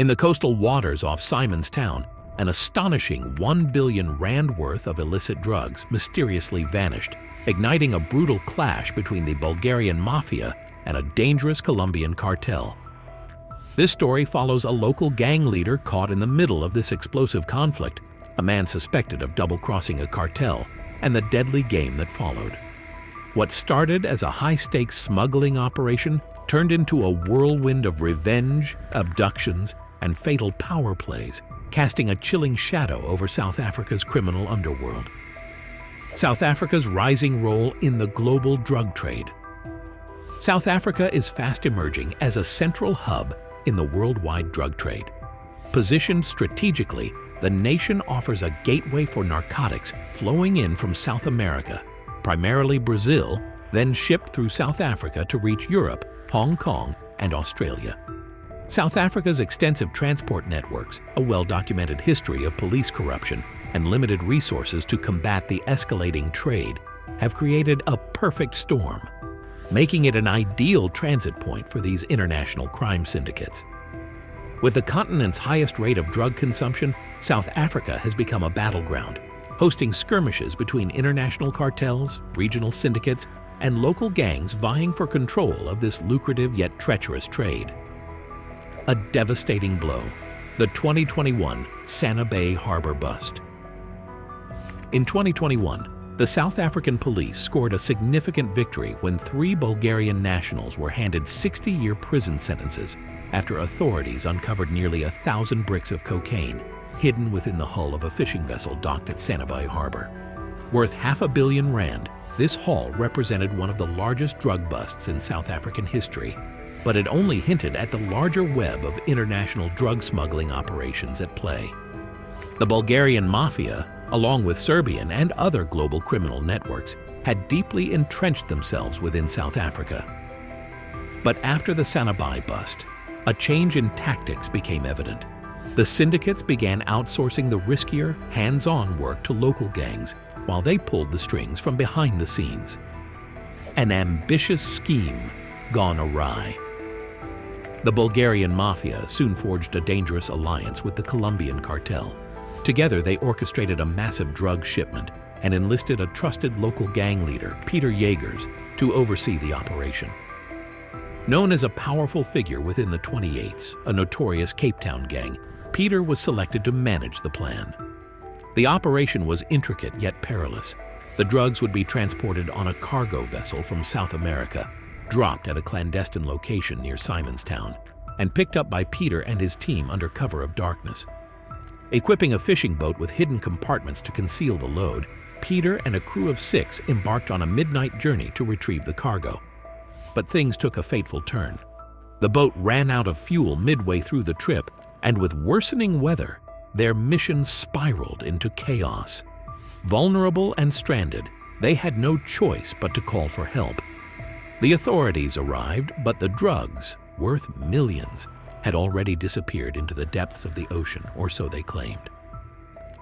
In the coastal waters off Simonstown, an astonishing 1 billion rand worth of illicit drugs mysteriously vanished, igniting a brutal clash between the Bulgarian mafia and a dangerous Colombian cartel. This story follows a local gang leader caught in the middle of this explosive conflict, a man suspected of double-crossing a cartel, and the deadly game that followed. What started as a high-stakes smuggling operation turned into a whirlwind of revenge, abductions, and fatal power plays, casting a chilling shadow over South Africa's criminal underworld. South Africa's rising role in the global drug trade. South Africa is fast emerging as a central hub in the worldwide drug trade. Positioned strategically, the nation offers a gateway for narcotics flowing in from South America, primarily Brazil, then shipped through South Africa to reach Europe, Hong Kong, and Australia. South Africa's extensive transport networks, a well-documented history of police corruption, and limited resources to combat the escalating trade have created a perfect storm, making it an ideal transit point for these international crime syndicates. With the continent's highest rate of drug consumption, South Africa has become a battleground, hosting skirmishes between international cartels, regional syndicates, and local gangs vying for control of this lucrative yet treacherous trade. A devastating blow, the 2021 Santa Bay Harbor bust. In 2021, the South African police scored a significant victory when 3 Bulgarian nationals were handed 60-year prison sentences after authorities uncovered nearly 1,000 bricks of cocaine hidden within the hull of a fishing vessel docked at Santa Bay Harbor. Worth R500 million, this haul represented one of the largest drug busts in South African history, but it only hinted at the larger web of international drug smuggling operations at play. The Bulgarian mafia, along with Serbian and other global criminal networks, had deeply entrenched themselves within South Africa. But after the Santa Bay bust, a change in tactics became evident. The syndicates began outsourcing the riskier, hands-on work to local gangs while they pulled the strings from behind the scenes. An ambitious scheme gone awry. The Bulgarian mafia soon forged a dangerous alliance with the Colombian cartel. Together, they orchestrated a massive drug shipment and enlisted a trusted local gang leader, Peter Jagers, to oversee the operation. Known as a powerful figure within the 28s, a notorious Cape Town gang, Peter was selected to manage the plan. The operation was intricate yet perilous. The drugs would be transported on a cargo vessel from South America, dropped at a clandestine location near Simonstown, and picked up by Peter and his team under cover of darkness. Equipping a fishing boat with hidden compartments to conceal the load, Peter and a crew of 6 embarked on a midnight journey to retrieve the cargo. But things took a fateful turn. The boat ran out of fuel midway through the trip, and with worsening weather, their mission spiraled into chaos. Vulnerable and stranded, they had no choice but to call for help. The authorities arrived, but the drugs, worth millions, had already disappeared into the depths of the ocean, or so they claimed.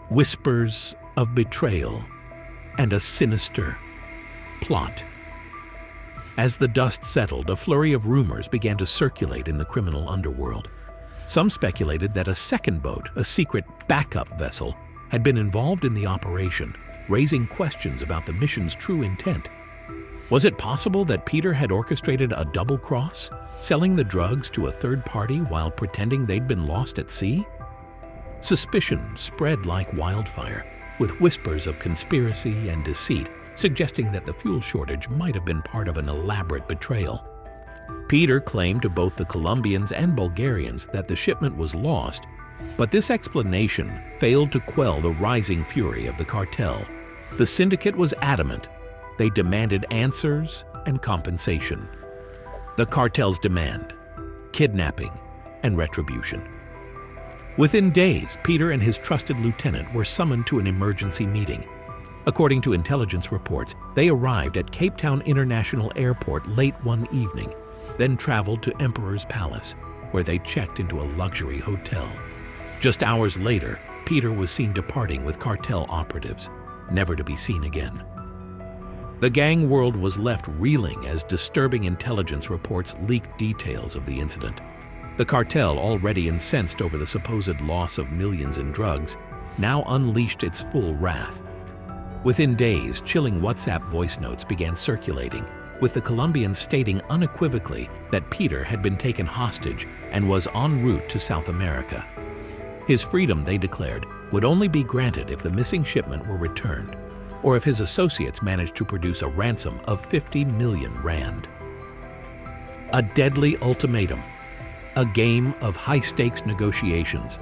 Whispers of betrayal and a sinister plot. As the dust settled, a flurry of rumors began to circulate in the criminal underworld. Some speculated that a second boat, a secret backup vessel, had been involved in the operation, raising questions about the mission's true intent. Was it possible that Peter had orchestrated a double cross, selling the drugs to a third party while pretending they'd been lost at sea? Suspicion spread like wildfire, with whispers of conspiracy and deceit suggesting that the fuel shortage might have been part of an elaborate betrayal. Peter claimed to both the Colombians and Bulgarians that the shipment was lost, but this explanation failed to quell the rising fury of the cartel. The syndicate was adamant. They demanded answers and compensation. The cartel's demand: kidnapping and retribution. Within days, Peter and his trusted lieutenant were summoned to an emergency meeting. According to intelligence reports, they arrived at Cape Town International Airport late one evening, then traveled to Emperor's Palace, where they checked into a luxury hotel. Just hours later, Peter was seen departing with cartel operatives, never to be seen again. The gang world was left reeling as disturbing intelligence reports leaked details of the incident. The cartel, already incensed over the supposed loss of millions in drugs, now unleashed its full wrath. Within days, chilling WhatsApp voice notes began circulating, with the Colombians stating unequivocally that Peter had been taken hostage and was en route to South America. His freedom, they declared, would only be granted if the missing shipment were returned, or if his associates managed to produce a ransom of 50 million rand. A deadly ultimatum, a game of high-stakes negotiations.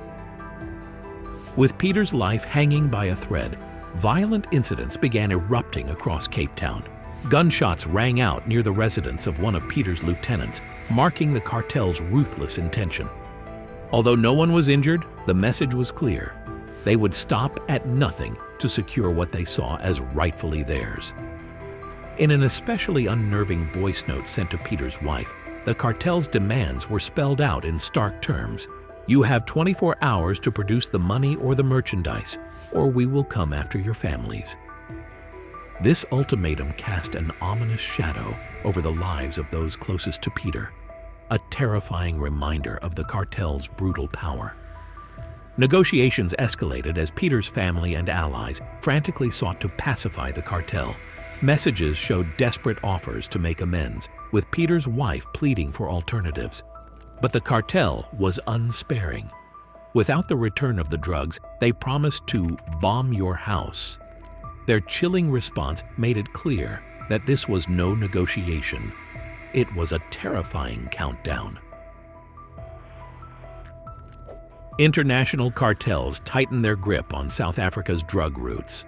With Peter's life hanging by a thread, violent incidents began erupting across Cape Town. Gunshots rang out near the residence of one of Peter's lieutenants, marking the cartel's ruthless intention. Although no one was injured, the message was clear. They would stop at nothing to secure what they saw as rightfully theirs. In an especially unnerving voice note sent to Peter's wife, the cartel's demands were spelled out in stark terms. You have 24 hours to produce the money or the merchandise, or we will come after your families. This ultimatum cast an ominous shadow over the lives of those closest to Peter, a terrifying reminder of the cartel's brutal power. Negotiations escalated as Peter's family and allies frantically sought to pacify the cartel. Messages showed desperate offers to make amends, with Peter's wife pleading for alternatives. But the cartel was unsparing. Without the return of the drugs, they promised to bomb your house. Their chilling response made it clear that this was no negotiation. It was a terrifying countdown. International cartels tighten their grip on South Africa's drug routes.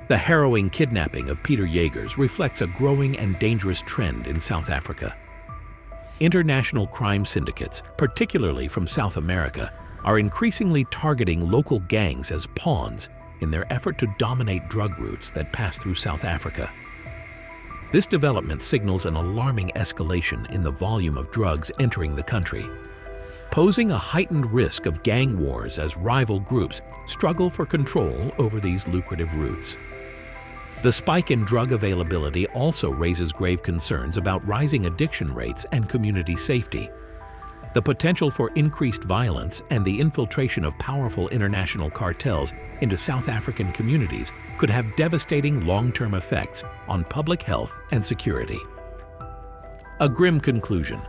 The harrowing kidnapping of Peter Jagers reflects a growing and dangerous trend in South Africa. International crime syndicates, particularly from South America, are increasingly targeting local gangs as pawns in their effort to dominate drug routes that pass through South Africa. This development signals an alarming escalation in the volume of drugs entering the country, posing a heightened risk of gang wars as rival groups struggle for control over these lucrative routes. The spike in drug availability also raises grave concerns about rising addiction rates and community safety. The potential for increased violence and the infiltration of powerful international cartels into South African communities could have devastating long-term effects on public health and security. A grim conclusion: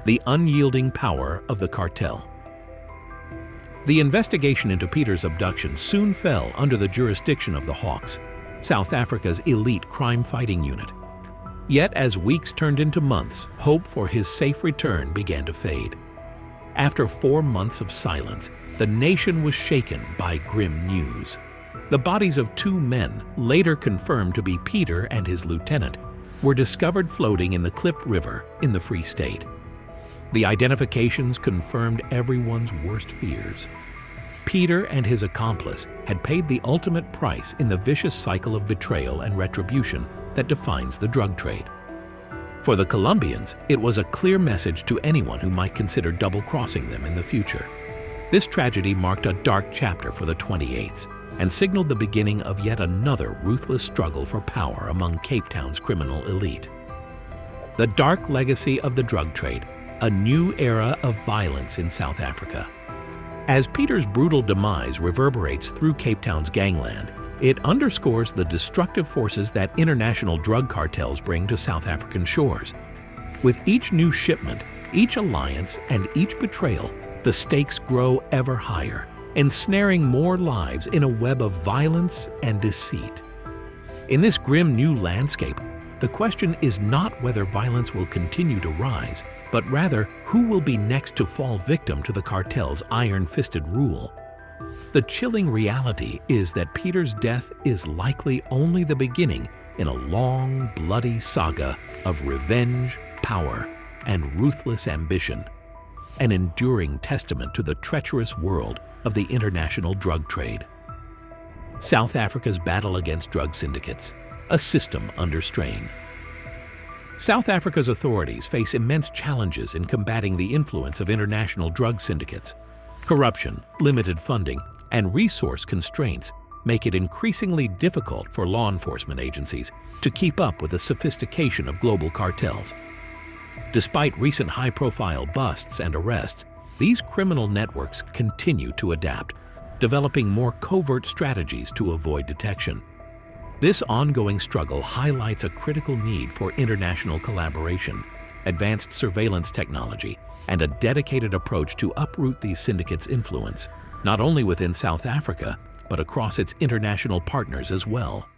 the unyielding power of the cartel. The investigation into Peter's abduction soon fell under the jurisdiction of the Hawks, South Africa's elite crime-fighting unit. Yet as weeks turned into months, hope for his safe return began to fade. After 4 months of silence, the nation was shaken by grim news. The bodies of 2 men, later confirmed to be Peter and his lieutenant, were discovered floating in the Klip River in the Free State. The identifications confirmed everyone's worst fears. Peter and his accomplice had paid the ultimate price in the vicious cycle of betrayal and retribution that defines the drug trade. For the Colombians, it was a clear message to anyone who might consider double-crossing them in the future. This tragedy marked a dark chapter for the 28th and signaled the beginning of yet another ruthless struggle for power among Cape Town's criminal elite. The dark legacy of the drug trade, a new era of violence in South Africa. As Peter's brutal demise reverberates through Cape Town's gangland, it underscores the destructive forces that international drug cartels bring to South African shores. With each new shipment, each alliance, and each betrayal, the stakes grow ever higher, ensnaring more lives in a web of violence and deceit. In this grim new landscape, the question is not whether violence will continue to rise, but rather who will be next to fall victim to the cartel's iron-fisted rule. The chilling reality is that Peter's death is likely only the beginning in a long, bloody saga of revenge, power, and ruthless ambition, an enduring testament to the treacherous world of the international drug trade. South Africa's battle against drug syndicates, a system under strain. South Africa's authorities face immense challenges in combating the influence of international drug syndicates. Corruption, limited funding, and resource constraints make it increasingly difficult for law enforcement agencies to keep up with the sophistication of global cartels. Despite recent high-profile busts and arrests, these criminal networks continue to adapt, developing more covert strategies to avoid detection. This ongoing struggle highlights a critical need for international collaboration, advanced surveillance technology, and a dedicated approach to uproot these syndicates' influence, not only within South Africa, but across its international partners as well.